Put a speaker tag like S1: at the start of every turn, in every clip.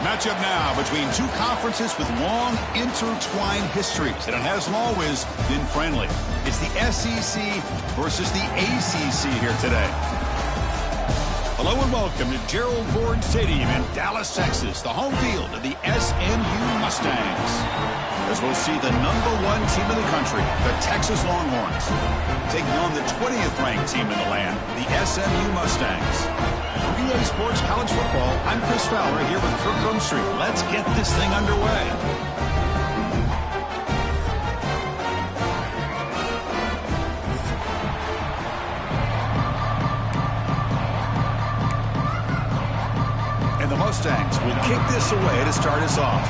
S1: Matchup now between two conferences with long intertwined histories, and it hasn't always been friendly. It's the SEC versus the ACC here today. Hello and welcome to Gerald Ford Stadium in Dallas, Texas, the home field of the SMU Mustangs. As we'll see the #1 team in the country, the Texas Longhorns, taking on the 20th ranked team in the land, the SMU Mustangs. EA Sports College Football, I'm Chris Fowler here with Kirk Rumstreet. Let's get this thing underway. And the Mustangs will kick this away to start us off.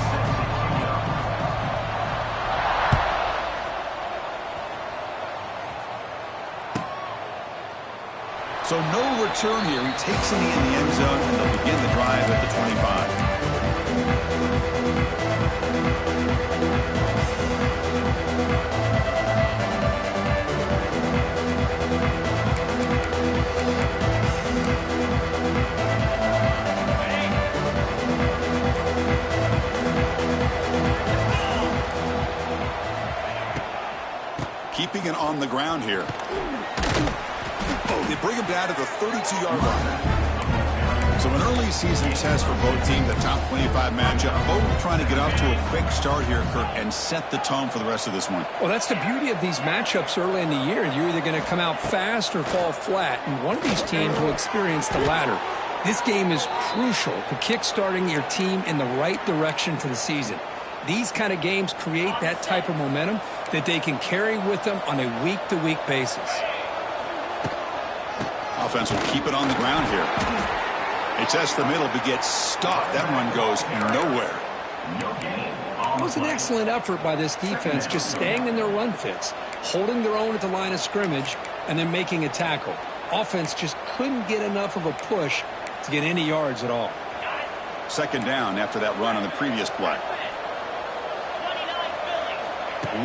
S1: So no return here. He takes it in the end zone, and they'll begin the drive at the 25. Keeping it on the ground here. They bring him down to the 32-yard line. So an early season test for both teams, the top 25 matchup. Both trying to get off to a quick start here, Kirk, and set the tone for the rest of this one.
S2: Well, that's the beauty of these matchups early in the year. You're either going to come out fast or fall flat, and one of these teams will experience the latter. This game is crucial to kick-starting your team in the right direction for the season. These kind of games create that type of momentum that they can carry with them on a week-to-week basis.
S1: Offense will keep it on the ground here. They test the middle, but gets stuffed. That run goes nowhere.
S2: It was an excellent effort by this defense, just staying in their run fits, holding their own at the line of scrimmage, and then making a tackle. Offense just couldn't get enough of a push to get any yards at all.
S1: Second down after that run on the previous play.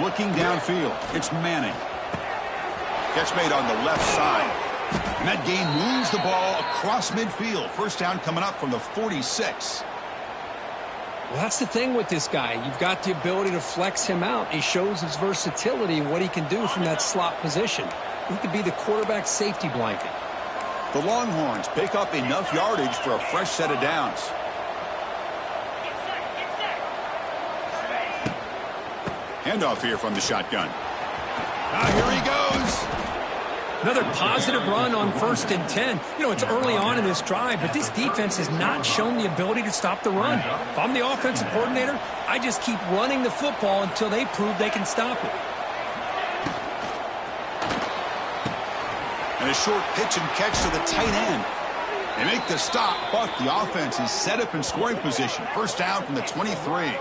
S1: Looking downfield, it's Manning. Catch made on the left side. And that gain moves the ball across midfield. First down coming up from the 46.
S2: Well, that's the thing with this guy. You've got the ability to flex him out. He shows his versatility and what he can do from that slot position. He could be the quarterback safety blanket.
S1: The Longhorns pick up enough yardage for a fresh set of downs. Handoff here from the shotgun. Here he goes.
S2: Another positive run on 1st and 10. You know, it's early on in this drive, but this defense has not shown the ability to stop the run. If I'm the offensive coordinator, I just keep running the football until they prove they can stop it.
S1: And a short pitch and catch to the tight end. They make the stop, but the offense is set up in scoring position. First down from the 23.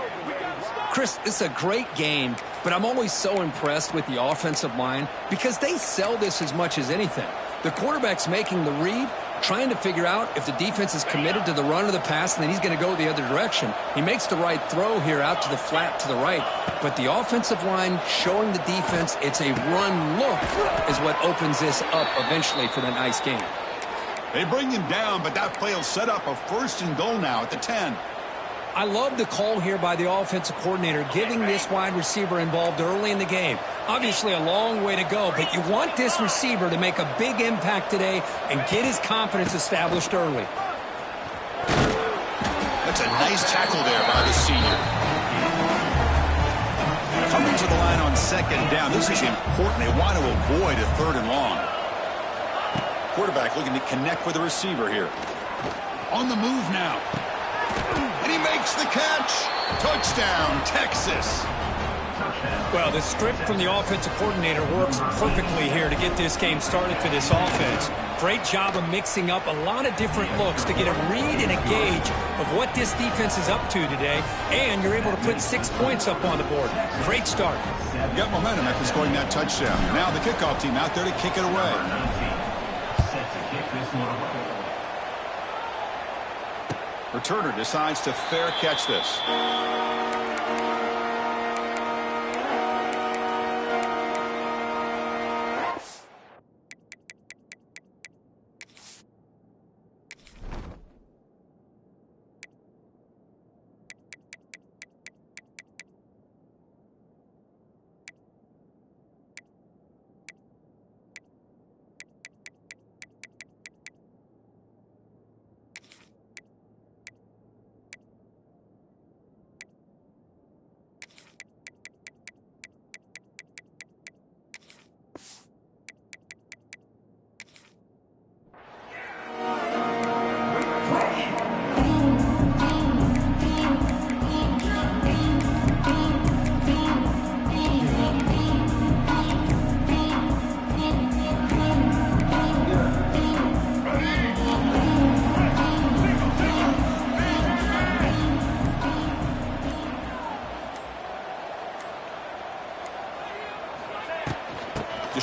S2: Chris, this is a great game, but I'm always so impressed with the offensive line because they sell this as much as anything. The quarterback's making the read, trying to figure out if the defense is committed to the run or the pass, and then he's going to go the other direction. He makes the right throw here out to the flat to the right, but the offensive line showing the defense it's a run look is what opens this up eventually for the nice game.
S1: They bring him down, but that play will set up a 1st and goal now at the 10.
S2: I love the call here by the offensive coordinator, getting this wide receiver involved early in the game. Obviously a long way to go, but you want this receiver to make a big impact today and get his confidence established early.
S1: That's a nice tackle there by the senior. Coming to the line on 2nd down. This is important. They want to avoid a 3rd and long. Quarterback looking to connect with the receiver here. On the move now. And he makes the catch. Touchdown, Texas.
S2: Well, the script from the offensive coordinator works perfectly here to get this game started for this offense. Great job of mixing up a lot of different looks to get a read and a gauge of what this defense is up to today, and you're able to put 6 points up on the board. Great start.
S1: Got momentum after scoring that touchdown. Now the kickoff team out there to kick it away. Returner decides to fair catch this.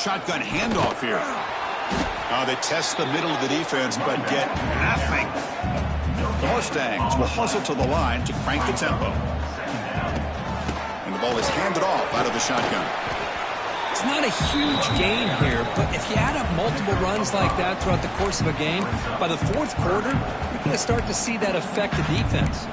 S1: shotgun handoff here. They test the middle of the defense, but get nothing. The Mustangs will hustle to the line to crank the tempo. And the ball is handed off out of the shotgun.
S2: It's not a huge gain here, but if you add up multiple runs like that throughout the course of a game, by the fourth quarter, you're going to start to see that affect the defense.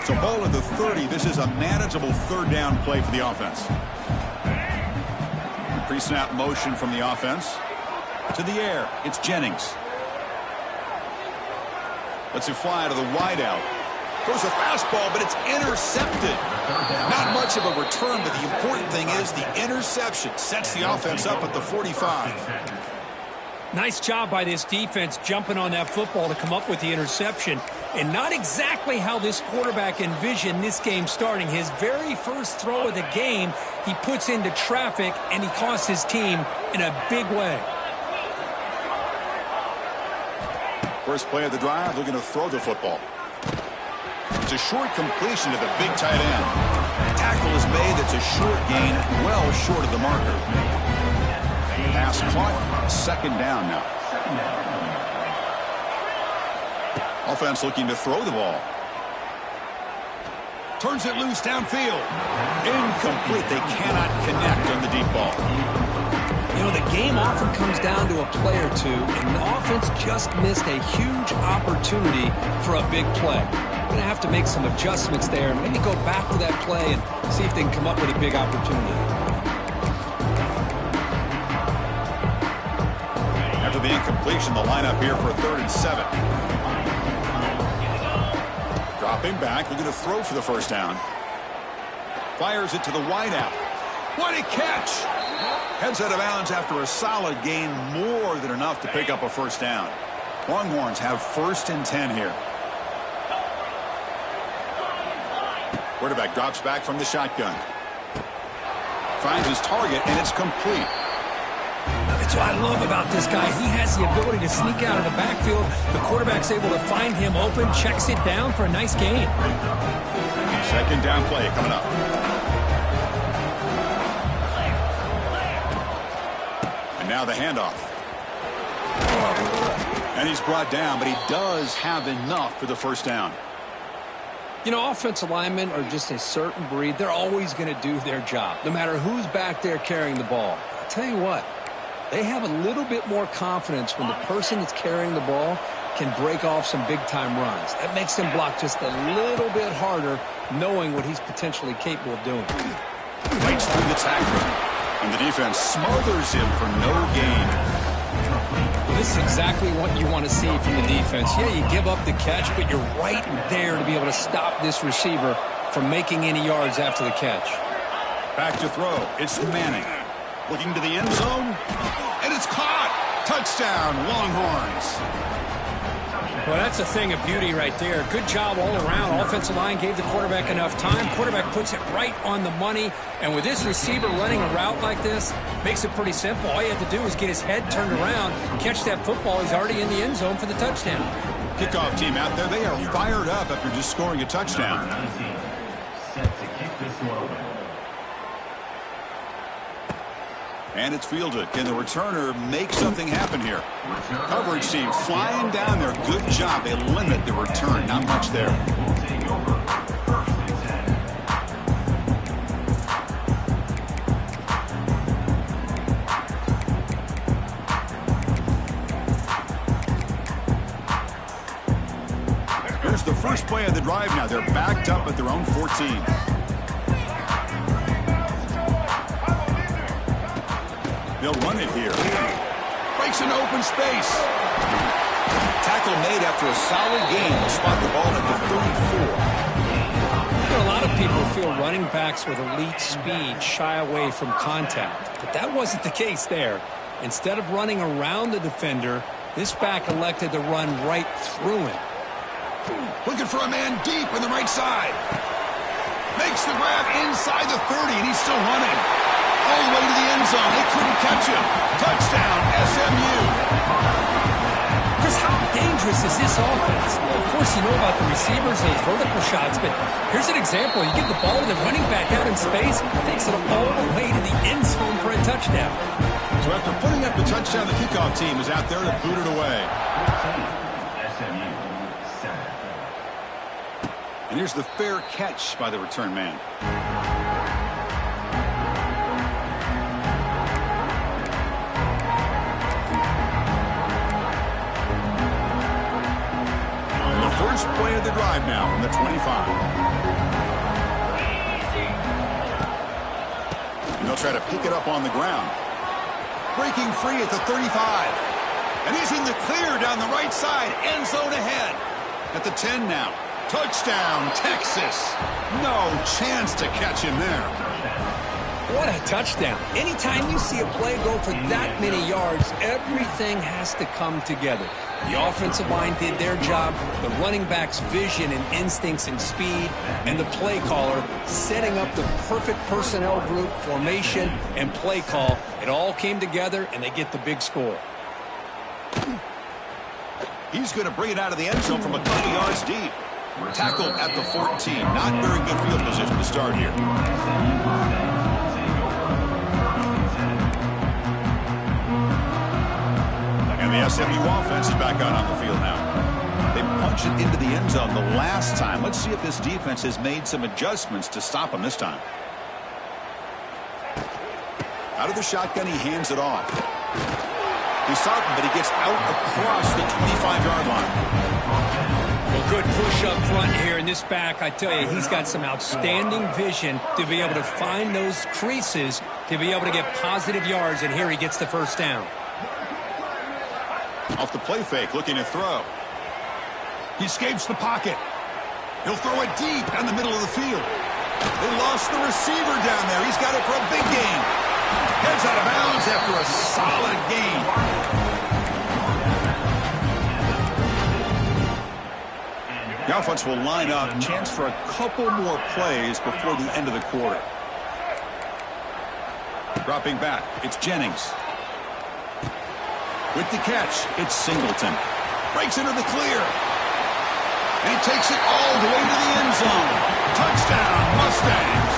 S1: So ball at the 30. This is a manageable third down play for the offense. Pre-snap motion from the offense. To the air. It's Jennings. Lets it fly to the wideout. Throws a fastball, but it's intercepted. Not much of a return, but the important thing is the interception sets the offense up at the 45.
S2: Nice job by this defense jumping on that football to come up with the interception. And not exactly how this quarterback envisioned this game starting. His very first throw of the game, he puts into traffic, and he costs his team in a big way.
S1: First play of the drive, looking to throw the football. It's a short completion to the big tight end. Tackle is made. That's a short gain, well short of the marker. Pass caught. Second down now. Offense looking to throw the ball. Turns it loose downfield. Incomplete. They cannot connect on the deep ball.
S2: You know, the game often comes down to a play or two, and the offense just missed a huge opportunity for a big play. Going to have to make some adjustments there, maybe go back to that play and see if they can come up with a big opportunity.
S1: After the incompletion, the lineup here for a 3rd and 7. Dropping back, looking to throw for the first down. Fires it to the wideout. What a catch! Heads out of bounds after a solid gain, more than enough to pick up a first down. Longhorns have 1st and 10 here. Quarterback drops back from the shotgun. Finds his target, and it's complete.
S2: That's what I love about this guy. He has the ability to sneak out of the backfield. The quarterback's able to find him open, checks it down for a nice gain.
S1: Second down play coming up. And now the handoff. And he's brought down, but he does have enough for the first down.
S2: You know, offensive linemen are just a certain breed. They're always going to do their job, no matter who's back there carrying the ball. I'll tell you what, they have a little bit more confidence when the person that's carrying the ball can break off some big-time runs. That makes them block just a little bit harder, knowing what he's potentially capable of doing.
S1: Fights through the tackle, and the defense smothers him for no gain.
S2: Well, this is exactly what you want to see from the defense. Yeah, you give up the catch, but you're right there to be able to stop this receiver from making any yards after the catch.
S1: Back to throw. It's Manning. Looking to the end zone, and it's caught. Touchdown, Longhorns.
S2: Well, that's a thing of beauty right there. Good job all around. Offensive line gave the quarterback enough time. Quarterback puts it right on the money. And with this receiver running a route like this, makes it pretty simple. All you have to do is get his head turned around, catch that football. He's already in the end zone for the touchdown.
S1: Kickoff team out there. They are fired up after just scoring a touchdown. And it's fielded. Can the returner make something happen here? Coverage team flying down there. Good job. They limit the return. Not much there. Here's the first play of the drive now. They're backed up at their own 14. They'll run it here. Breaks an open space. Tackle made after a solid gain. They'll spot the ball at the 34.
S2: You know, a lot of people feel running backs with elite speed shy away from contact. But that wasn't the case there. Instead of running around the defender, this back elected to run right through him.
S1: Looking for a man deep on the right side. Makes the grab inside the 30, and he's still running. All the way to the end zone. They couldn't catch him. Touchdown, SMU.
S2: Chris, how dangerous is this offense? Well, of course, you know about the receivers, those vertical shots, but here's an example. You give the ball to the running back out in space, takes it all the way to the end zone for a touchdown.
S1: So after putting up the touchdown, the kickoff team is out there to boot it away. And here's the fair catch by the return man. First play of the drive now from the 25. And they'll try to pick it up on the ground. Breaking free at the 35. And he's in the clear down the right side. End zone ahead. At the 10 now. Touchdown, Texas. No chance to catch him there.
S2: What a touchdown. Anytime you see a play go for that many yards, everything has to come together. The offensive line did their job, the running back's vision and instincts and speed, and the play caller setting up the perfect personnel group, formation, and play call. It all came together, and they get the big score.
S1: He's going to bring it out of the end zone from a couple yards deep. Tackled at the 14. Not very good field position to start here. And the SMU offense is back out on the field now. They punched it into the end zone the last time. Let's see if this defense has made some adjustments to stop him this time. Out of the shotgun, he hands it off. He's starting, but he gets out across the 25-yard line.
S2: Well, good push up front here in this back. I tell you, he's got some outstanding vision to be able to find those creases, to be able to get positive yards, and here he gets the first down.
S1: Off the play fake, looking to throw. He escapes the pocket. He'll throw it deep down the middle of the field. They lost the receiver down there. He's got it for a big gain. Heads out of bounds after a solid gain. The offense will line up. Chance for a couple more plays before the end of the quarter. Dropping back, it's Jennings. With the catch, it's Singleton. Breaks into the clear. And he takes it all the way to the end zone. Touchdown, Mustangs.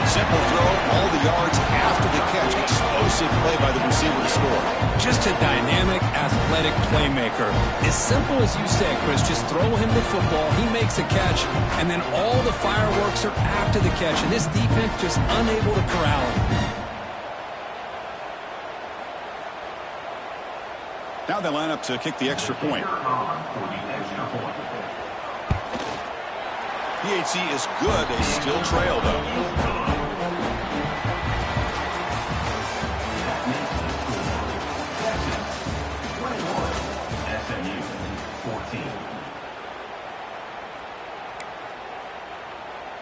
S1: Simple throw, all the yards after the catch. Explosive play by the receiver to score.
S2: Just a dynamic, athletic playmaker. As simple as you said, Chris, just throw him the football, he makes a catch, and then all the fireworks are after the catch. And this defense just unable to corral him.
S1: Now they line up to kick the extra point. PHC is good. They still trail, though.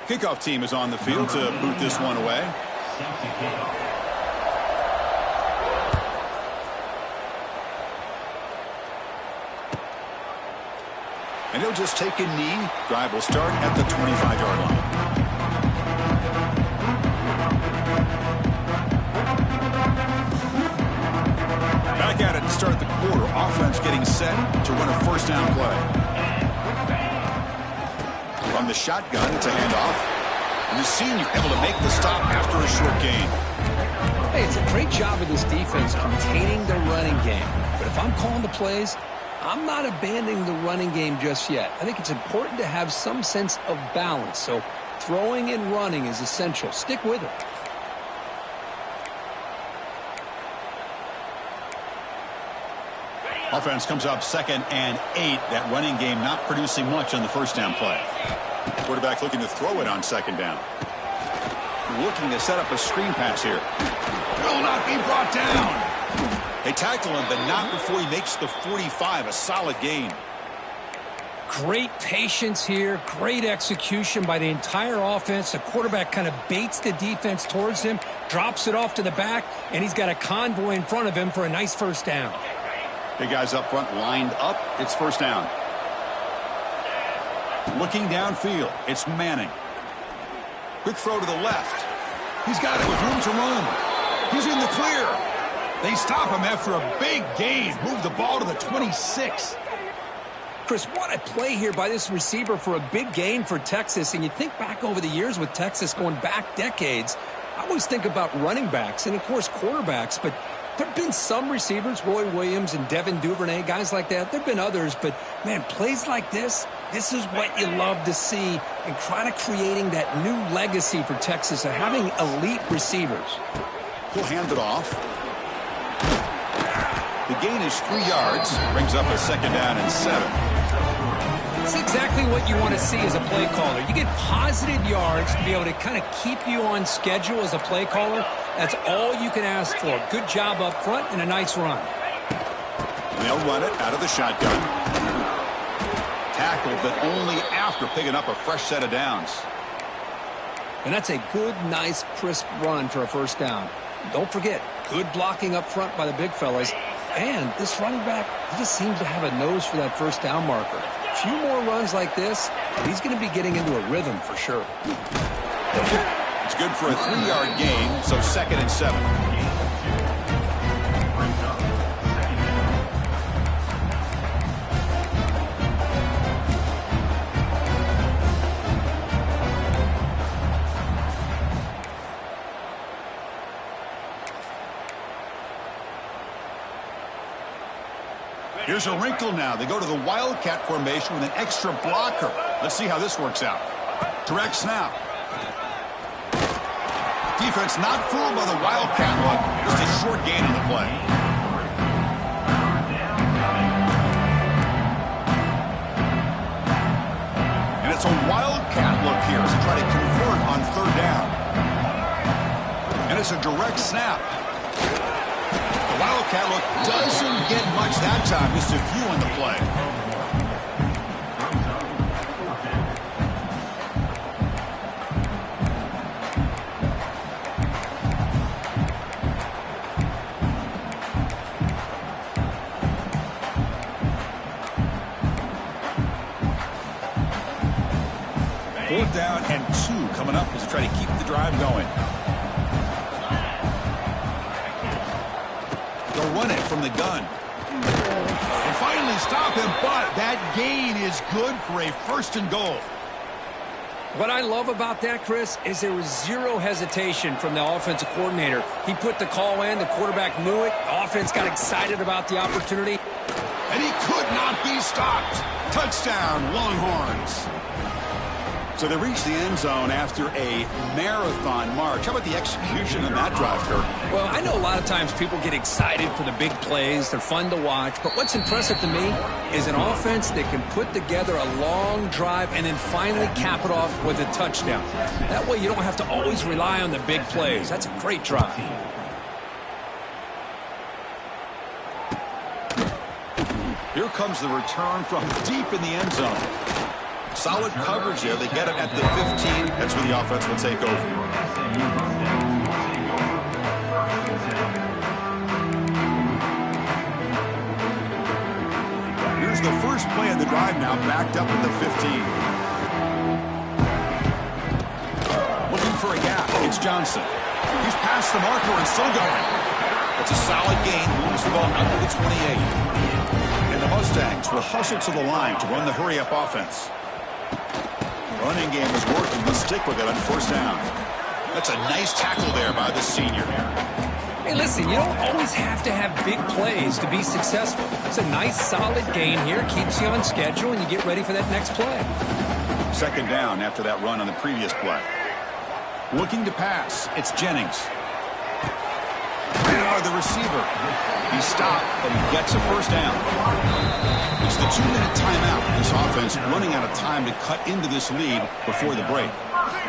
S1: Kickoff team is on the field to boot this one away. And he'll just take a knee. Drive will start at the 25-yard line. Back at it to start the quarter. Offense getting set to run a first down play. From the shotgun, it's a handoff. And the senior able to make the stop after a short gain.
S2: Hey, it's a great job of this defense containing the running game. But if I'm calling the plays, I'm not abandoning the running game just yet. I think it's important to have some sense of balance. So throwing and running is essential. Stick with it.
S1: Offense comes up 2nd and 8. That running game not producing much on the first down play. Quarterback looking to throw it on 2nd down. Looking to set up a screen pass here. Will not be brought down. They tackle him, but not before he makes the 45. A solid gain.
S2: Great patience here. Great execution by the entire offense. The quarterback kind of baits the defense towards him, drops it off to the back, and he's got a convoy in front of him for a nice first down.
S1: Big guys up front lined up. It's first down. Looking downfield, it's Manning. Quick throw to the left. He's got it with room to run. He's in the clear. They stop him after a big gain. Move the ball to the 26.
S2: Chris, what a play here by this receiver for a big gain for Texas. And you think back over the years with Texas going back decades, I always think about running backs and, of course, quarterbacks. But there have been some receivers, Roy Williams and Devin Duvernay, guys like that. There have been others. But, man, plays like this is what you love to see and kind of creating that new legacy for Texas of having elite receivers.
S1: He'll hand it off. The gain is 3 yards. Brings up a 2nd down and 7.
S2: It's exactly what you want to see as a play caller. You get positive yards to be able to kind of keep you on schedule as a play caller. That's all you can ask for. Good job up front and a nice run.
S1: They'll run it out of the shotgun. Tackled, but only after picking up a fresh set of downs.
S2: And that's a good, nice, crisp run for a 1st down. Don't forget, good blocking up front by the big fellas. And this running back, he just seems to have a nose for that 1st down marker. A few more runs like this, he's going to be getting into a rhythm for sure.
S1: It's good for a 3-yard gain, so 2nd and 7. Here's a wrinkle now. They go to the Wildcat formation with an extra blocker. Let's see how this works out. Direct snap. Defense not fooled by the Wildcat look. Just a short gain on the play. And it's a Wildcat look here as they try to convert on 3rd down. And it's a direct snap. The Wildcat look doesn't get much that time. Just a few on the play. Fourth down and 2 coming up as they try to keep the drive going. They'll run it from the gun. They finally stop him, but that gain is good for a 1st and goal.
S2: What I love about that, Chris, is there was zero hesitation from the offensive coordinator. He put the call in. The quarterback knew it. The offense got excited about the opportunity.
S1: And he could not be stopped. Touchdown, Longhorns. So they reach the end zone after a marathon march. How about the execution on that drive, Kirk?
S2: Well, I know a lot of times people get excited for the big plays. They're fun to watch. But what's impressive to me is an offense that can put together a long drive and then finally cap it off with a touchdown. That way you don't have to always rely on the big plays. That's a great drive.
S1: Here comes the return from deep in the end zone. Solid coverage there. They get it at the 15. That's where the offense will take over. Here's the first play of the drive now, backed up at the 15. Looking for a gap. It's Johnson. He's past the marker and still going. It's a solid gain. Moves the ball out to the 28. And the Mustangs will hustle to the line to run the hurry-up offense. Running game is working. Let's stick with it on 1st down. That's a nice tackle there by the senior.
S2: Hey, listen, you don't always have to have big plays to be successful. It's a nice, solid gain here. Keeps you on schedule, and you get ready for that next play.
S1: 2nd down after that run on the previous play. Looking to pass. It's Jennings. Now the receiver. He stopped, but he gets a 1st down. It's the 2-minute timeout. This offense running out of time to cut into this lead before the break.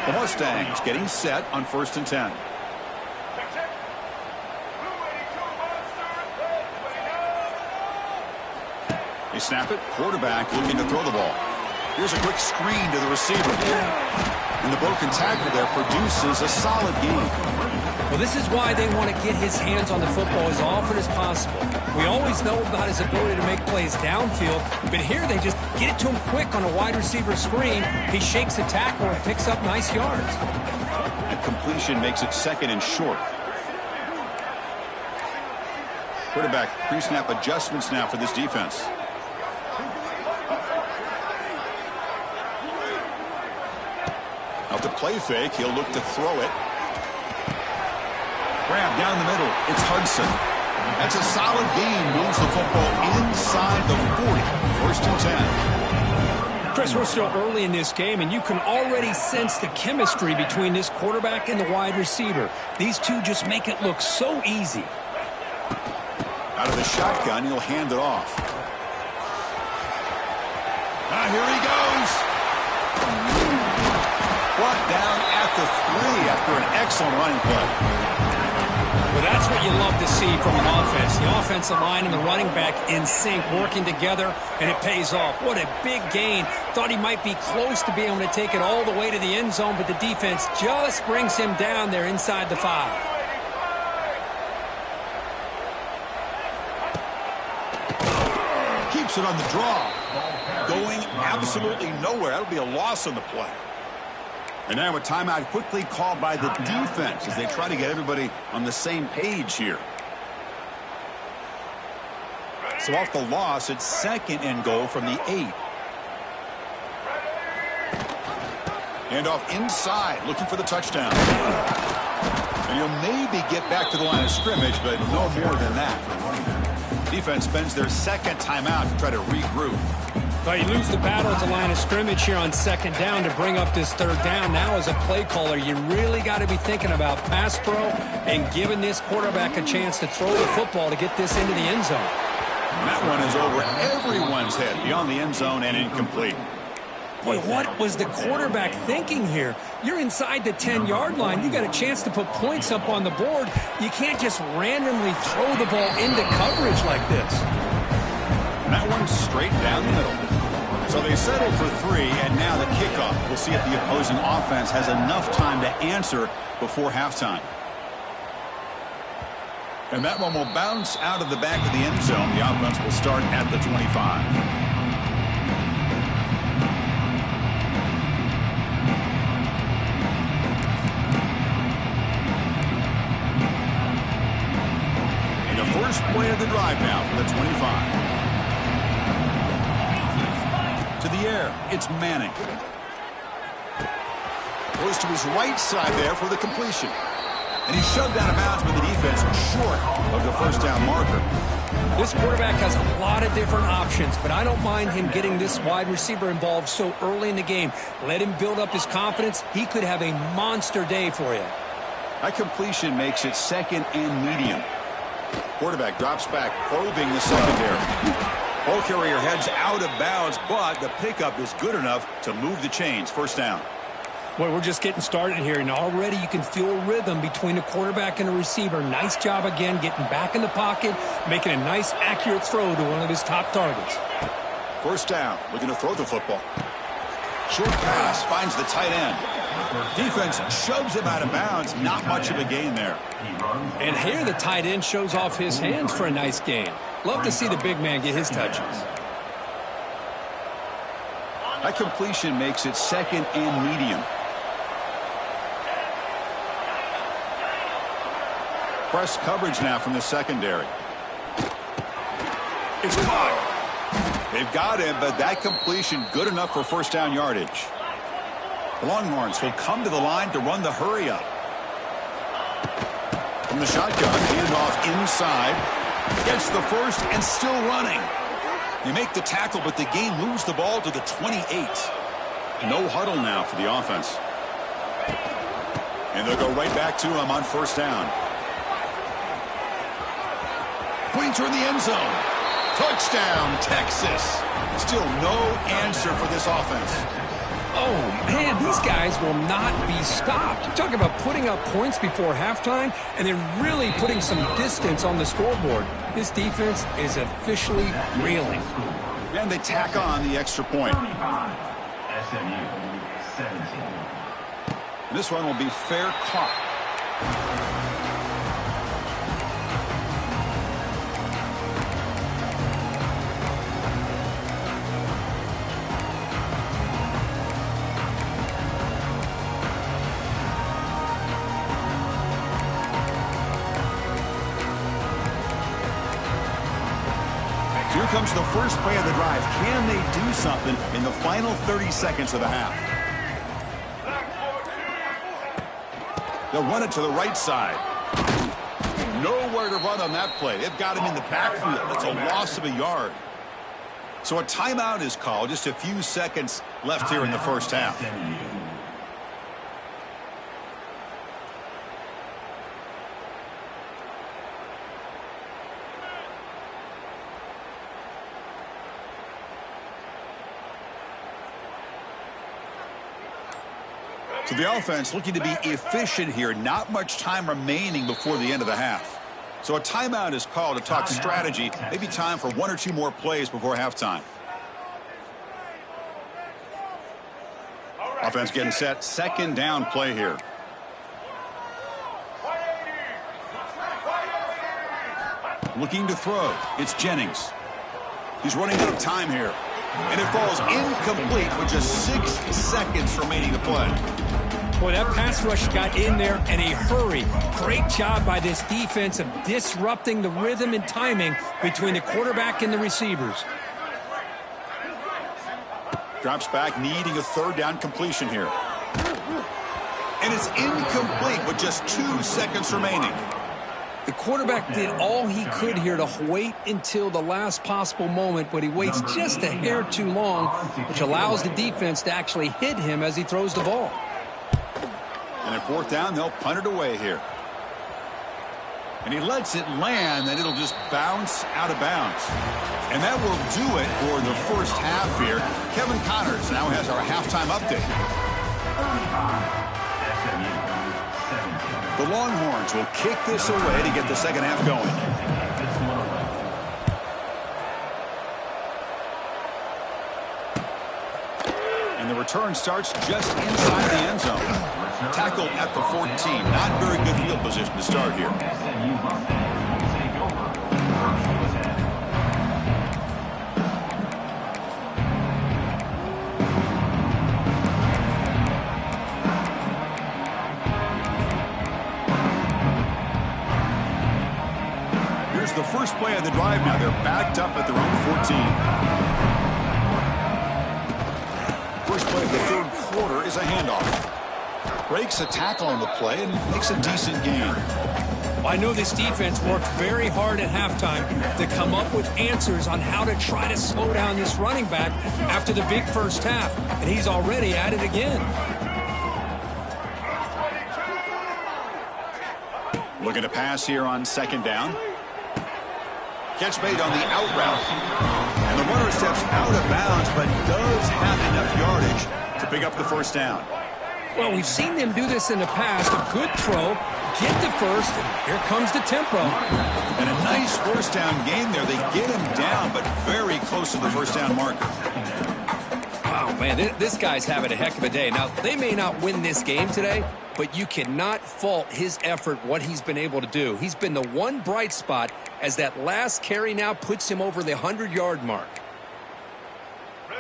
S1: The Mustangs getting set on 1st and 10. They snap it. Quarterback looking to throw the ball. Here's a quick screen to the receiver. And the broken tackle there produces a solid gain.
S2: Well, this is why they want to get his hands on the football as often as possible. We always know about his ability to make plays downfield, but here they just get it to him quick on a wide receiver screen. He shakes the tackle and picks up nice yards.
S1: And completion makes it 2nd and short. Quarterback pre-snap adjustments now for this defense. Off the play fake, he'll look to throw it. Grab down the middle. It's Hudson. That's a solid gain. Moves the football inside the 40. First and 10.
S2: Chris, we're still early in this game, and you can already sense the chemistry between this quarterback and the wide receiver. These two just make it look so easy.
S1: Out of the shotgun, he'll hand it off. Here he goes. Brought down at the 3 after an excellent running play.
S2: Well, that's what you love to see from an offense. The offensive line and the running back in sync, working together, and it pays off. What a big gain. Thought he might be close to being able to take it all the way to the end zone, but the defense just brings him down there inside the 5.
S1: Keeps it on the draw. Going absolutely nowhere. That'll be a loss on the play. And now a timeout quickly called by the defense as they try to get everybody on the same page here. So off the loss, it's 2nd and goal from the 8. And off inside, looking for the touchdown. And he'll maybe get back to the line of scrimmage, but no more than that. Defense spends their 2nd timeout to try to regroup.
S2: Well, you lose the battle at the line of scrimmage here on 2nd down to bring up this 3rd down. Now as a play caller, you really got to be thinking about pass pro and giving this quarterback a chance to throw the football to get this into the end zone.
S1: And that one is over everyone's head beyond the end zone and incomplete.
S2: Boy, what was the quarterback thinking here? You're inside the 10-yard line. You got a chance to put points up on the board. You can't just randomly throw the ball into coverage like this.
S1: And that one's straight down the middle. So they settle for 3, and now the kickoff. We'll see if the opposing offense has enough time to answer before halftime. And that one will bounce out of the back of the end zone. The offense will start at the 25. And the first play of the drive now for the 25. To the air, it's Manning. Goes to his right side there for the completion. And he's shoved out of bounds by the defense short of the first down marker.
S2: This quarterback has a lot of different options, but I don't mind him getting this wide receiver involved so early in the game. Let him build up his confidence. He could have a monster day for you.
S1: That completion makes it 2nd and medium. Quarterback drops back, probing the secondary. Ball carrier heads out of bounds, but the pickup is good enough to move the chains. First down.
S2: Boy, we're just getting started here, and already you can feel a rhythm between the quarterback and the receiver. Nice job again getting back in the pocket, making a nice, accurate throw to one of his top targets.
S1: First down, looking to throw the football. Short pass finds the tight end. Defense shoves him out of bounds. Not much of a gain there.
S2: And here the tight end shows off his hands for a nice gain. Love to see the big man get his touches.
S1: That completion makes it 2nd and medium. Press coverage now from the secondary. It's caught. They've got him, but that completion good enough for first down yardage. The Longhorns will come to the line to run the hurry up. From the shotgun, handoff inside. Gets the first and still running. They make the tackle, but the gain moves the ball to the 28. No huddle now for the offense. And they'll go right back to him on first down. Pointer in the end zone. Touchdown, Texas. Still no answer for this offense.
S2: Oh, man, these guys will not be stopped. Talk about putting up points before halftime and then really putting some distance on the scoreboard. This defense is officially reeling.
S1: And they tack on the extra point. This one will be fair caught. Here comes the first play of the drive. Can they do something in the final 30 seconds of the half? They'll run it to the right side. Nowhere to run on that play. They've got him in the backfield. That's a loss of a yard. So a timeout is called. Just a few seconds left here in the first half. So the offense looking to be efficient here. Not much time remaining before the end of the half. So a timeout is called to talk strategy. Maybe time for one or two more plays before halftime. Offense getting set. Second down play here. Looking to throw. It's Jennings. He's running out of time here. And it falls incomplete with just 6 seconds remaining to play.
S2: Boy, that pass rush got in there in a hurry. Great job by this defense of disrupting the rhythm and timing between the quarterback and the receivers.
S1: Drops back, needing a third down completion here. And it's incomplete with just 2 seconds remaining.
S2: The quarterback did all he could here to wait until the last possible moment, but he waits just a hair too long, which allows the defense to actually hit him as he throws the ball.
S1: And at fourth down, they'll punt it away here. And he lets it land, and it'll just bounce out of bounds. And that will do it for the first half here. Kevin Connors now has our halftime update. The Longhorns will kick this away to get the second half going. And the return starts just inside the end zone. Tackled at the 14. Not very good field position to start here. Here's the first play of the drive now. They're backed up at their own 14. First play of the third quarter is a handoff. Breaks a tackle on the play and makes a decent gain.
S2: Well, I know this defense worked very hard at halftime to come up with answers on how to try to slow down this running back after the big first half, and he's already at it again.
S1: Looking to pass here on second down. Catch made on the out route. And the runner steps out of bounds, but does have enough yardage to pick up the first down.
S2: Well, we've seen them do this in the past. A good throw, get the first, and here comes the tempo.
S1: And a nice first down game there. They get him down, but very close to the first down marker.
S2: Wow, man, this guy's having a heck of a day. Now, they may not win this game today, but you cannot fault his effort, what he's been able to do. He's been the one bright spot as that last carry now puts him over the 100-yard mark.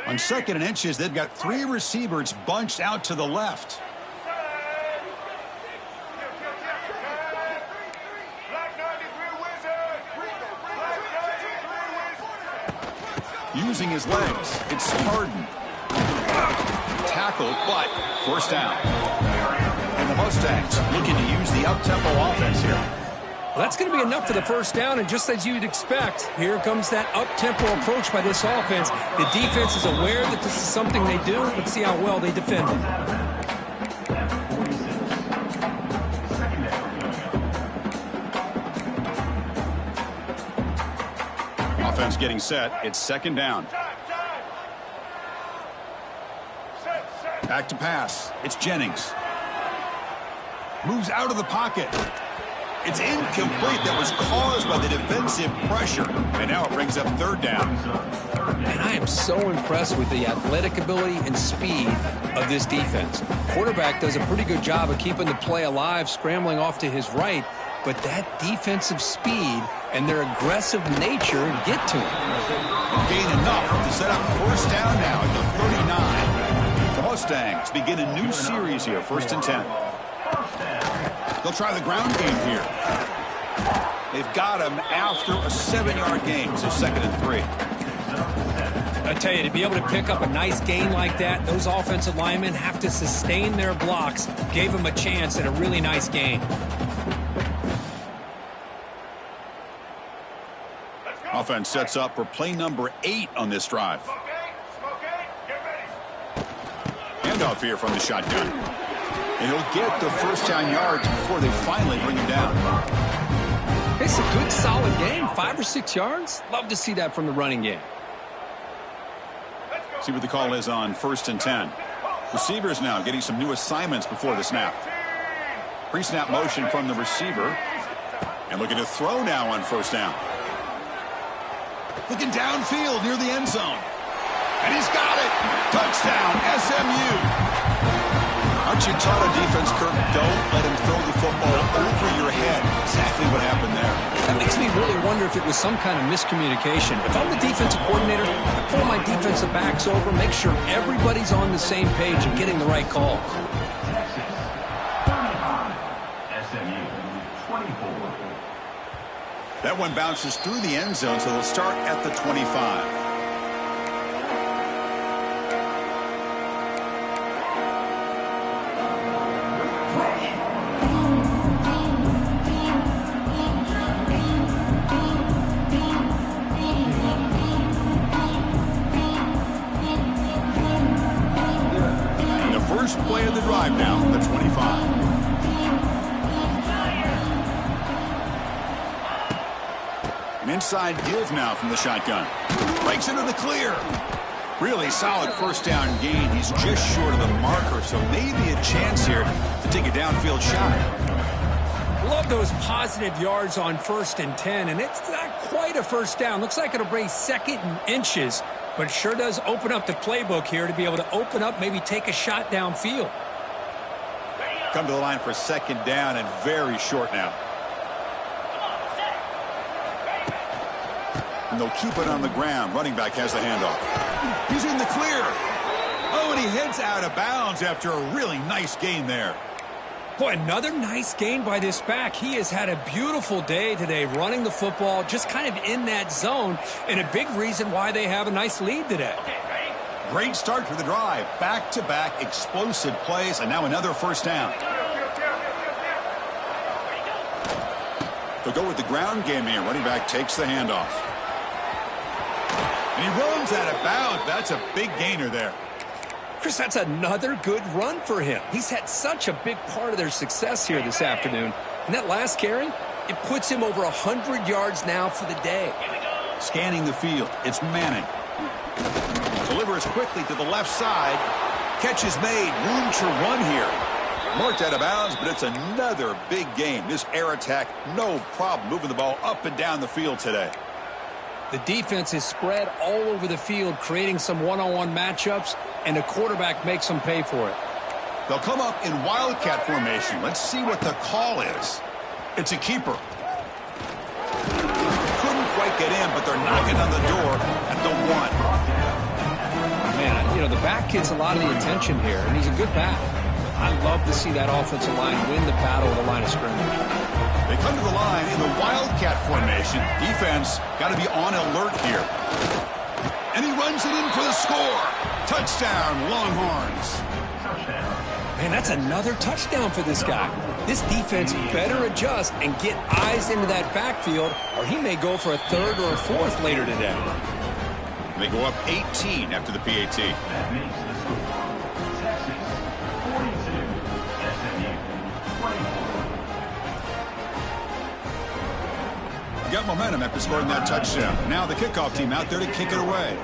S1: On second and inches, they've got 3 receivers bunched out to the left. Using his legs, it's Harden. Tackled, but first down. And the Mustangs looking to use the up-tempo offense here.
S2: Well, that's going to be enough for the first down, and just as you'd expect, here comes that up-tempo approach by this offense. The defense is aware that this is something they do. Let's see how well they defend it.
S1: Offense getting set. It's second down. Back to pass. It's Jennings. Moves out of the pocket. It's incomplete. That was caused by the defensive pressure. And now it brings up third down.
S2: And I am so impressed with the athletic ability and speed of this defense. Quarterback does a pretty good job of keeping the play alive, scrambling off to his right. But that defensive speed and their aggressive nature get to him.
S1: Gain enough to set up first down now at the 39. The Mustangs begin a new series here, 1st and 10. They'll try the ground game here. They've got him after a 7-yard gain, so 2nd and 3.
S2: I tell you, to be able to pick up a nice gain like that, those offensive linemen have to sustain their blocks. Gave him a chance at a really nice gain.
S1: Offense sets up for play number 8 on this drive. Handoff here from the shotgun. And he'll get the first down yards before they finally bring him down.
S2: It's a good, solid game. 5 or 6 yards. Love to see that from the running game.
S1: See what the call is on 1st and 10. Receivers now getting some new assignments before the snap. Pre-snap motion from the receiver. And looking to throw now on 1st down. Looking downfield near the end zone. And he's got it. Touchdown, SMU. Aren't you taught on defense, Kirk? Don't let him throw the football over your head. Exactly what happened there.
S2: That makes me really wonder if it was some kind of miscommunication. If I'm the defensive coordinator, I pull my defensive backs over, make sure everybody's on the same page and getting the right calls.
S1: That one bounces through the end zone, so they'll start at the 25. First play of the drive now, the 25. An inside give now from the shotgun. Breaks into the clear. Really solid first down gain. He's just short of the marker, so maybe a chance here to take a downfield shot.
S2: Love those positive yards on 1st and 10, and it's not quite a first down. Looks like it'll bring 2nd and inches. But it sure does open up the playbook here to be able to open up, maybe take a shot downfield.
S1: Come to the line for 2nd down and very short now. And they'll keep it on the ground. Running back has the handoff. He's in the clear. Oh, and he heads out of bounds after a really nice gain there.
S2: Boy, another nice gain by this back. He has had a beautiful day today running the football, just kind of in that zone, and a big reason why they have a nice lead today.
S1: Great start for the drive. Back-to-back explosive plays, and now another first down. They'll go with the ground game here. Running back takes the handoff. And he runs out of bounds. That's a big gainer there.
S2: Chris, that's another good run for him. He's had such a big part of their success here this afternoon. And that last carry, it puts him over 100 yards now for the day.
S1: Scanning the field, it's Manning. Delivers quickly to the left side. Catch is made. Room to run here. Marked out of bounds, but it's another big game. This air attack, no problem moving the ball up and down the field today.
S2: The defense is spread all over the field, creating some one-on-one matchups, and the quarterback makes them pay for it.
S1: They'll come up in wildcat formation. Let's see what the call is. It's a keeper. Couldn't quite get in, but they're knocking on the door at the 1.
S2: Man, you know, the back gets a lot of the attention here, and he's a good back. I love to see that offensive line win the battle at the line of scrimmage.
S1: They come to the line in the wildcat formation. Defense got to be on alert here. And he runs it in for the score. Touchdown, Longhorns.
S2: Man, that's another touchdown for this guy. This defense better adjust and get eyes into that backfield, or he may go for a 3rd or a 4th later today.
S1: They go up 18 after the PAT. Got momentum after scoring that touchdown. Now the kickoff team out there to kick it away.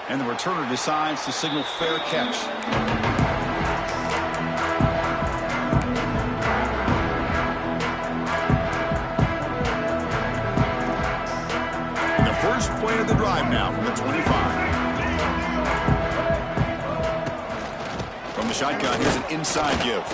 S1: And the returner decides to signal fair catch. And the first play of the drive now from the 25. From the shotgun, here's an inside give.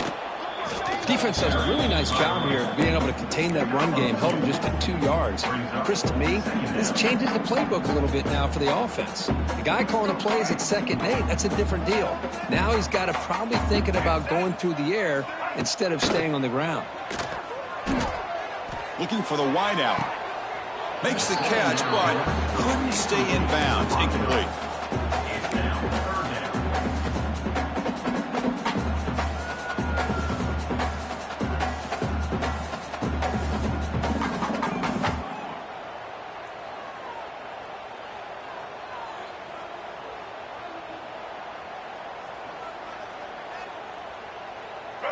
S2: Defense does a really nice job here being able to contain that run game, held him just to 2 yards. Chris, to me, this changes the playbook a little bit now for the offense. The guy calling the plays at 2nd and 8, that's a different deal. Now he's got to probably thinking about going through the air instead of staying on the ground.
S1: Looking for the wide out. Makes the catch, but couldn't stay in bounds. Incomplete.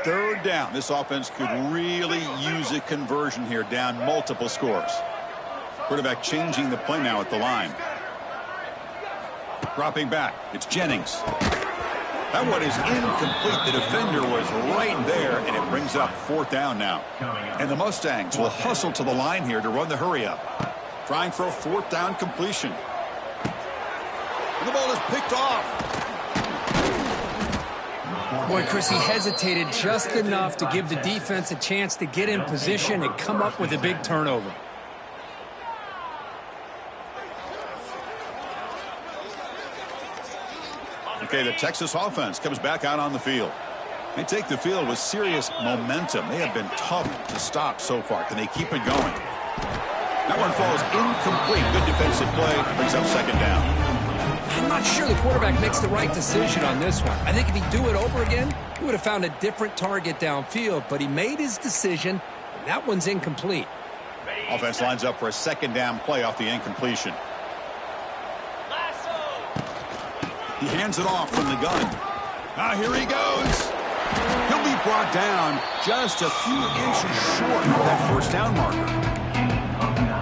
S1: Third down. This offense could really use a conversion here, down multiple scores. Quarterback changing the play now at the line. Dropping back. It's Jennings. That one is incomplete. The defender was right there, and it brings up 4th down now. And the Mustangs will hustle to the line here to run the hurry up. Trying for a 4th down completion. And the ball is picked off.
S2: Boy, Chris, he hesitated just enough to give the defense a chance to get in position and come up with a big turnover.
S1: Okay, the Texas offense comes back out on the field. They take the field with serious momentum. They have been tough to stop so far. Can they keep it going? That one falls incomplete. Good defensive play. Brings up 2nd down.
S2: I'm not sure the quarterback makes the right decision on this one. I think if he'd do it over again, he would have found a different target downfield, but he made his decision, and that one's incomplete.
S1: Offense lines up for a 2nd down play off the incompletion. He hands it off from the gun. Here he goes. He'll be brought down just a few inches short of that 1st down marker.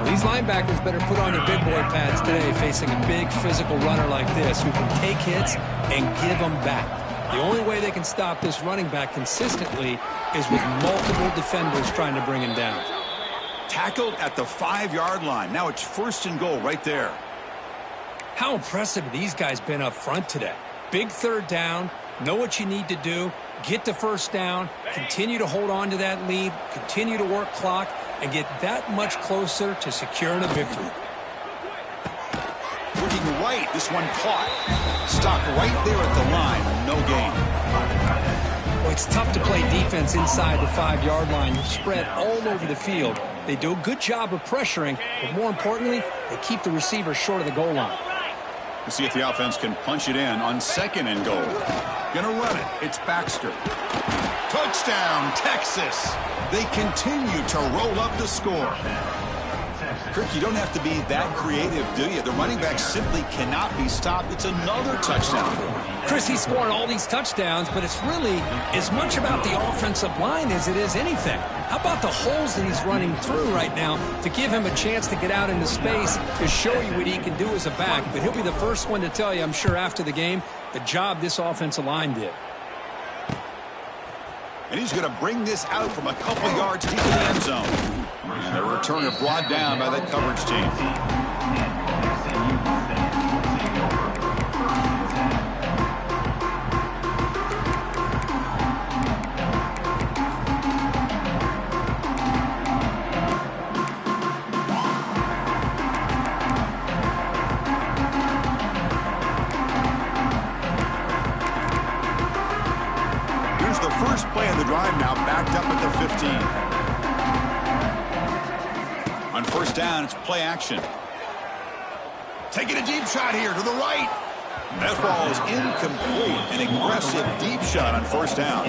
S2: These linebackers better put on their big boy pads today facing a big physical runner like this who can take hits and give them back. The only way they can stop this running back consistently is with multiple defenders trying to bring him down.
S1: Tackled at the 5-yard line. Now it's 1st and goal right there.
S2: How impressive have these guys been up front today? Big 3rd down, know what you need to do, get the 1st down, continue to hold on to that lead, continue to work clock, and get that much closer to securing a victory.
S1: Looking right, this one caught. Stopped right there at the line, no gain.
S2: Well, it's tough to play defense inside the 5-yard line. You're spread all over the field. They do a good job of pressuring, but more importantly, they keep the receiver short of the goal line.
S1: We'll see if the offense can punch it in on 2nd and goal. Gonna run it. It's Baxter. Touchdown, Texas. They continue to roll up the score. Kirk, you don't have to be that creative, do you? The running back simply cannot be stopped. It's another touchdown for him.
S2: Chris, he's scoring all these touchdowns, but it's really as much about the offensive line as it is anything. How about the holes that he's running through right now to give him a chance to get out into space to show you what he can do as a back? But he'll be the first one to tell you, I'm sure, after the game, the job this offensive line did.
S1: And he's going to bring this out from a couple yards deep in the end zone. And the returner brought down by that coverage team. First play of the drive now, backed up at the 15. On 1st down, it's play action. Taking a deep shot here to the right. That ball is incomplete. An aggressive deep shot on 1st down.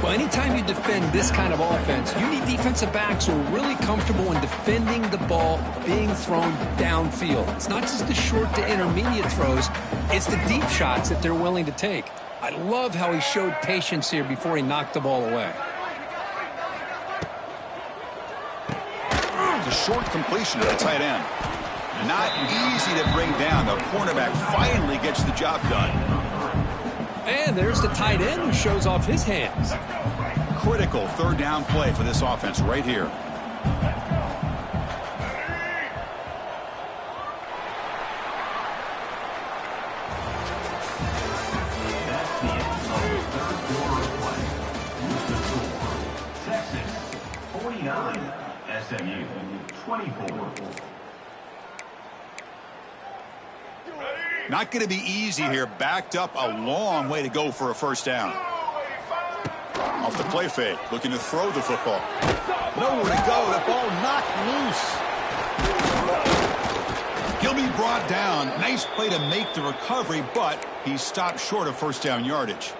S2: Well, anytime you defend this kind of offense, you need defensive backs who are really comfortable in defending the ball being thrown downfield. It's not just the short to intermediate throws. It's the deep shots that they're willing to take. I love how he showed patience here before he knocked the ball away.
S1: The short completion to the tight end. Not easy to bring down. The cornerback finally gets the job done.
S2: And there's the tight end who shows off his hands.
S1: Critical 3rd down play for this offense right here.
S3: SMU, 24.
S1: Not going to be easy here. Backed up a long way to go for a first down. Off the play fake, looking to throw the football. Nowhere to go. The ball knocked loose. He'll be brought down. Nice play to make the recovery, but he stopped short of first down yardage.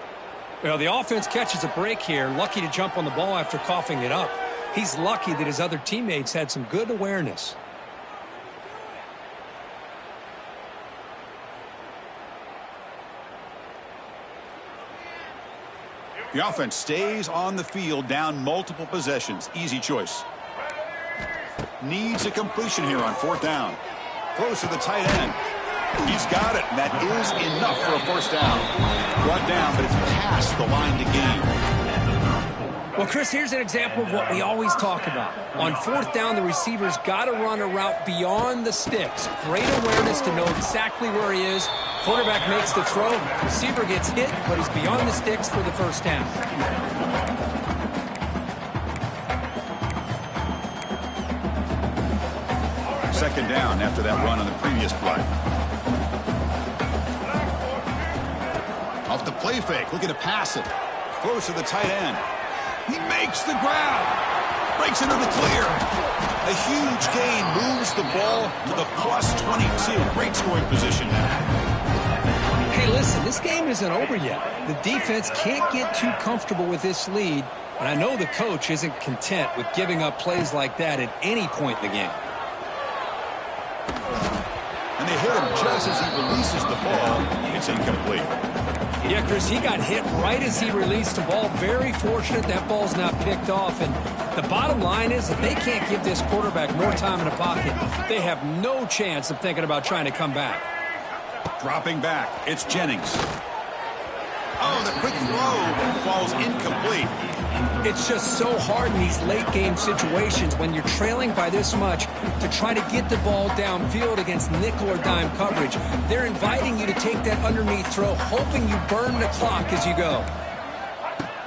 S2: Well, the offense catches a break here. Lucky to jump on the ball after coughing it up. He's lucky that his other teammates had some good awareness.
S1: The offense stays on the field, down multiple possessions. Easy choice. Needs a completion here on fourth down. Throws to the tight end. He's got it. That is enough for a first down. Brought down, but it's past the line to gain.
S2: Well, Chris, here's an example of what we always talk about. On fourth down, the receiver's got to run a route beyond the sticks. Great awareness to know exactly where he is. Quarterback makes the throw. Receiver gets hit, but he's beyond the sticks for the first down.
S1: Second down after that run on the previous play. Off the play fake, looking to pass it. Throws to the tight end. He makes the grab. Breaks into the clear. A huge gain moves the ball to the plus 22. Great scoring position now.
S2: Hey, listen, this game isn't over yet. The defense can't get too comfortable with this lead, and I know the coach isn't content with giving up plays like that at any point in the game.
S1: And they hit him just as he releases the ball. It's incomplete.
S2: Yeah, Chris, he got hit right as he released the ball. Very fortunate that ball's not picked off. And the bottom line is that they can't give this quarterback more time in the pocket. They have no chance of thinking about trying to come back.
S1: Dropping back, it's Jennings. Oh, the quick throw falls incomplete.
S2: It's just so hard in these late-game situations when you're trailing by this much to try to get the ball downfield against nickel or dime coverage. They're inviting you to take that underneath throw, hoping you burn the clock as you go.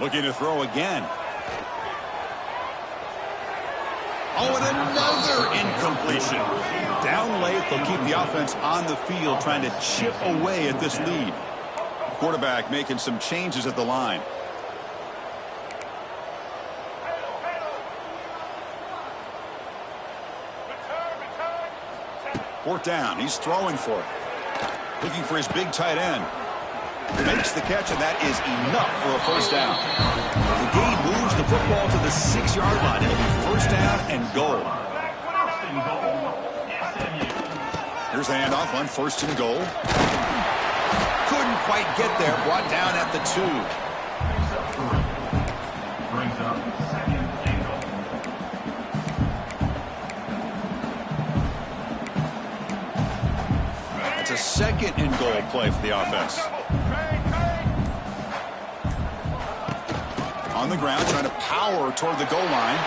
S1: Looking to throw again. Oh, and another incompletion. Down late, they'll keep the offense on the field trying to chip away at this lead. Quarterback making some changes at the line. Fourth down, he's throwing for it. Looking for his big tight end. Makes the catch, and that is enough for a first down. The game moves the football to the 6-yard line. It'll be first down and goal. Here's the handoff on first and goal. Couldn't quite get there. Brought down at the 2.
S3: Brings up second and goal.
S1: It's a second and goal play for the offense. On the ground, trying to power toward the goal line.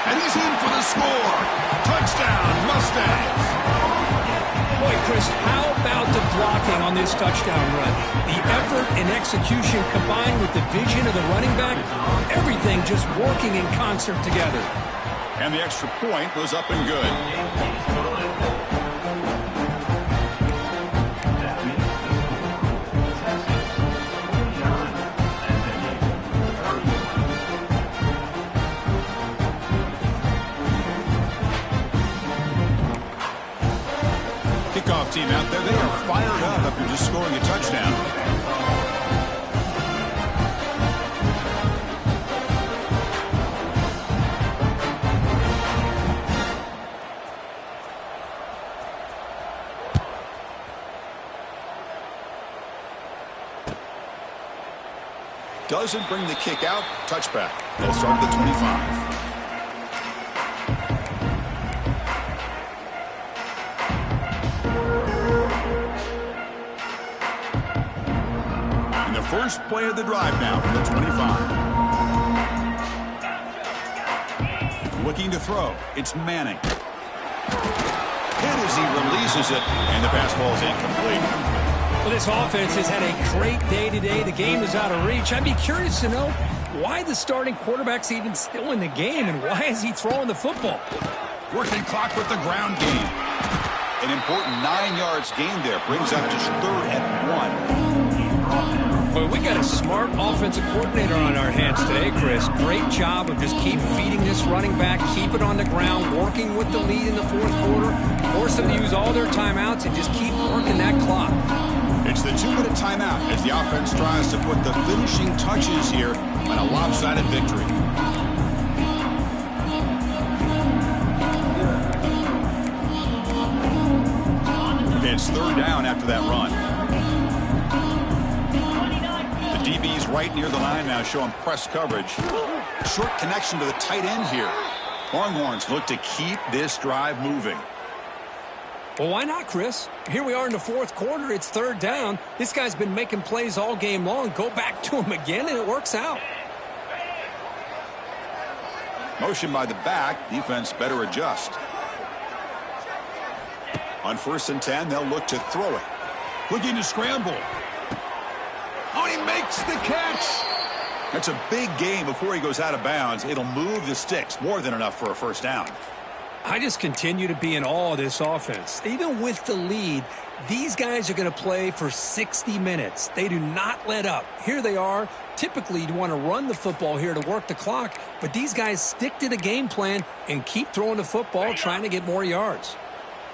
S1: And he's in for the score. Touchdown, Mustangs.
S2: Boy, Chris, how about the blocking on this touchdown run? The effort and execution combined with the vision of the running back, everything just working in concert together.
S1: And the extra point was up and good. Kickoff team out there, they are fired up after just scoring a touchdown. Doesn't bring the kick out. Touchback. They'll start at the 25. First play of the drive now from the 25. Looking to throw. It's Manning. Hit as he releases it, and the pass ball is incomplete.
S2: Well, this offense has had a great day today. The game is out of reach. I'd be curious to know why the starting quarterback's even still in the game, and why is he throwing the football?
S1: Working clock with the ground game. An important 9 yards gain there. Brings up just 3rd and 1.
S2: Well, we got a smart offensive coordinator on our hands today, Chris. Great job of just keep feeding this running back, keep it on the ground, working with the lead in the 4th quarter, force them to use all their timeouts, and just keep working that clock.
S1: It's the 2-minute timeout as the offense tries to put the finishing touches here on a lopsided victory. It's 3rd down after that run. The DB's right near the line now, showing press coverage. Short connection to the tight end here. Longhorns look to keep this drive moving.
S2: Well, why not, Chris? Here we are in the 4th quarter. It's 3rd down. This guy's been making plays all game long. Go back to him again, and it works out.
S1: Motion by the back. Defense better adjust. On 1st and 10, they'll look to throw it. Looking to scramble. Oh, he makes the catch. That's a big gain before he goes out of bounds. It'll move the sticks. More than enough for a 1st down.
S2: I just continue to be in awe of this offense. Even with the lead, these guys are going to play for 60 minutes. They do not let up. Here they are. Typically, you'd want to run the football here to work the clock, but these guys stick to the game plan and keep throwing the football, trying to get more yards.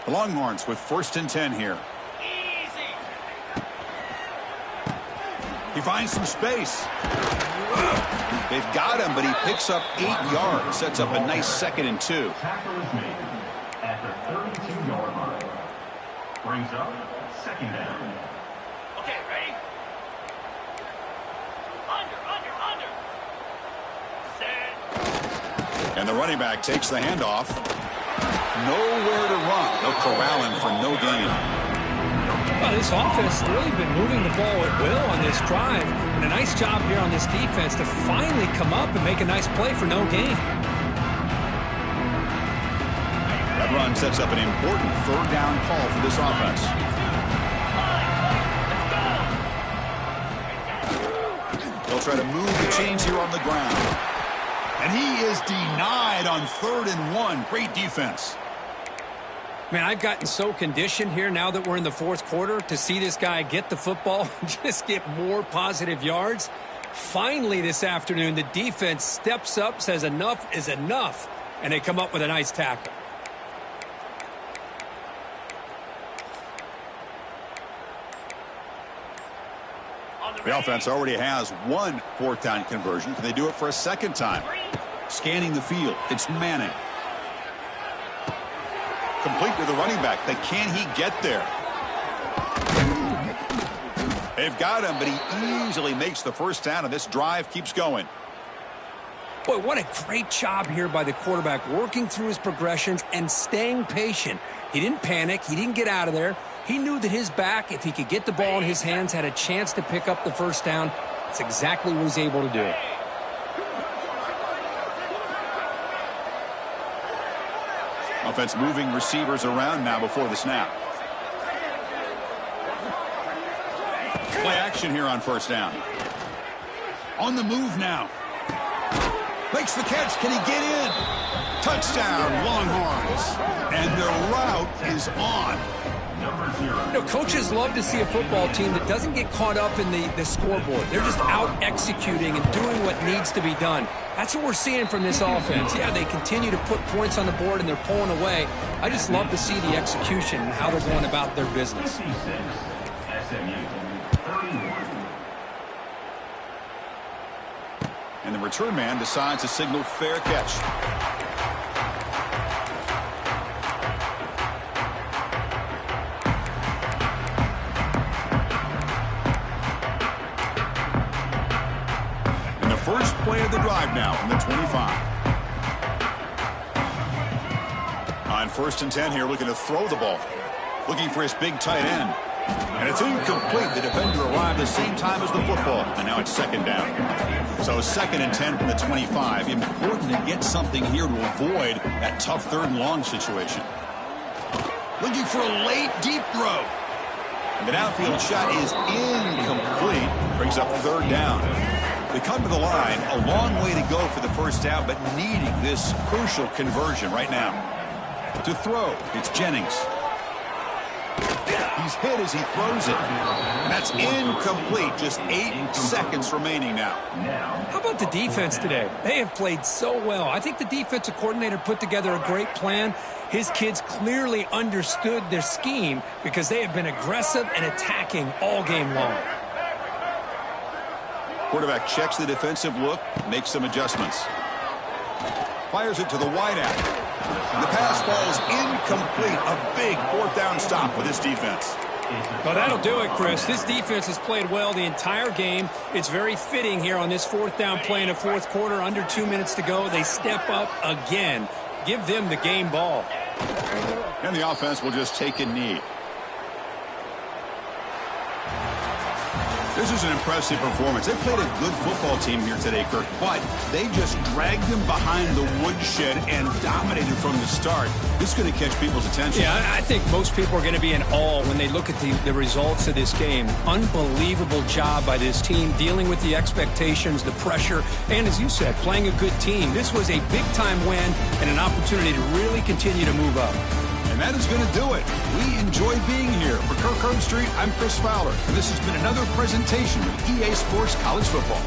S1: The Longhorns with 1st and 10 here. He finds some space. They've got him, but he picks up 8 yards. Sets up a nice 2nd and 2.
S3: Tackle is made at the 32-yard line. Brings up 2nd down.
S4: Okay, ready? Under. Set.
S1: And the running back takes the handoff. Nowhere to run. They'll corral him for no gain.
S2: Well, this offense has really been moving the ball at will on this drive. And a nice job here on this defense to finally come up and make a nice play for no gain.
S1: That run sets up an important 3rd down call for this offense. They'll try to move the chains here on the ground. And he is denied on 3rd and 1. Great defense.
S2: Man, I've gotten so conditioned here now that we're in the 4th quarter to see this guy get the football and just get more positive yards. Finally this afternoon, the defense steps up, says enough is enough, and they come up with a nice tackle.
S1: The offense already has 1 4th down conversion. Can they do it for a 2nd time? Scanning the field. It's Manning. Complete to the running back. But can he get there? They've got him, but he easily makes the 1st down, and this drive keeps going.
S2: Boy, what a great job here by the quarterback, working through his progressions and staying patient. He didn't panic. He didn't get out of there. He knew that his back, if he could get the ball in his hands, had a chance to pick up the 1st down. That's exactly what he's able to do.
S1: Offense moving receivers around now before the snap. Play action here on 1st down. On the move now. Makes the catch. Can he get in? Touchdown, Longhorns. And their route is on.
S2: You know, coaches love to see a football team that doesn't get caught up in the scoreboard. They're just out executing and doing what needs to be done. That's what we're seeing from this offense. Yeah, they continue to put points on the board and they're pulling away. I just love to see the execution and how they're going about their business.
S1: And the return man decides to signal fair catch. First play of the drive now from the 25. On 1st and 10 here, looking to throw the ball. Looking for his big tight end. And it's incomplete. The defender arrived the same time as the football. And now it's 2nd down. So 2nd and 10 from the 25. Important to get something here to avoid that tough 3rd and long situation. Looking for a late deep throw. And the downfield shot is incomplete. Brings up 3rd down. They come to the line, a long way to go for the first down, but needing this crucial conversion right now. To throw, it's Jennings. He's hit as he throws it. And that's incomplete. Just 8 seconds remaining now.
S2: How about the defense today? They have played so well. I think the defensive coordinator put together a great plan. His kids clearly understood their scheme because they have been aggressive and attacking all game long.
S1: Quarterback checks the defensive look, makes some adjustments. Fires it to the wideout. The pass falls incomplete. A big 4th down stop for this defense.
S2: Well, that'll do it, Chris. This defense has played well the entire game. It's very fitting here on this 4th down play in the 4th quarter. Under 2 minutes to go. They step up again. Give them the game ball.
S1: And the offense will just take a knee. This is an impressive performance. They played a good football team here today, Kirk, but they just dragged them behind the woodshed and dominated from the start. This is going to catch people's attention.
S2: Yeah, I think most people are going to be in awe when they look at the results of this game. Unbelievable job by this team, dealing with the expectations, the pressure, and as you said, playing a good team. This was a big-time win and an opportunity to really continue to move up.
S1: And that is going to do it. We enjoy being here. For Kirk Herbstreit, I'm Chris Fowler. And this has been another presentation of EA Sports College Football.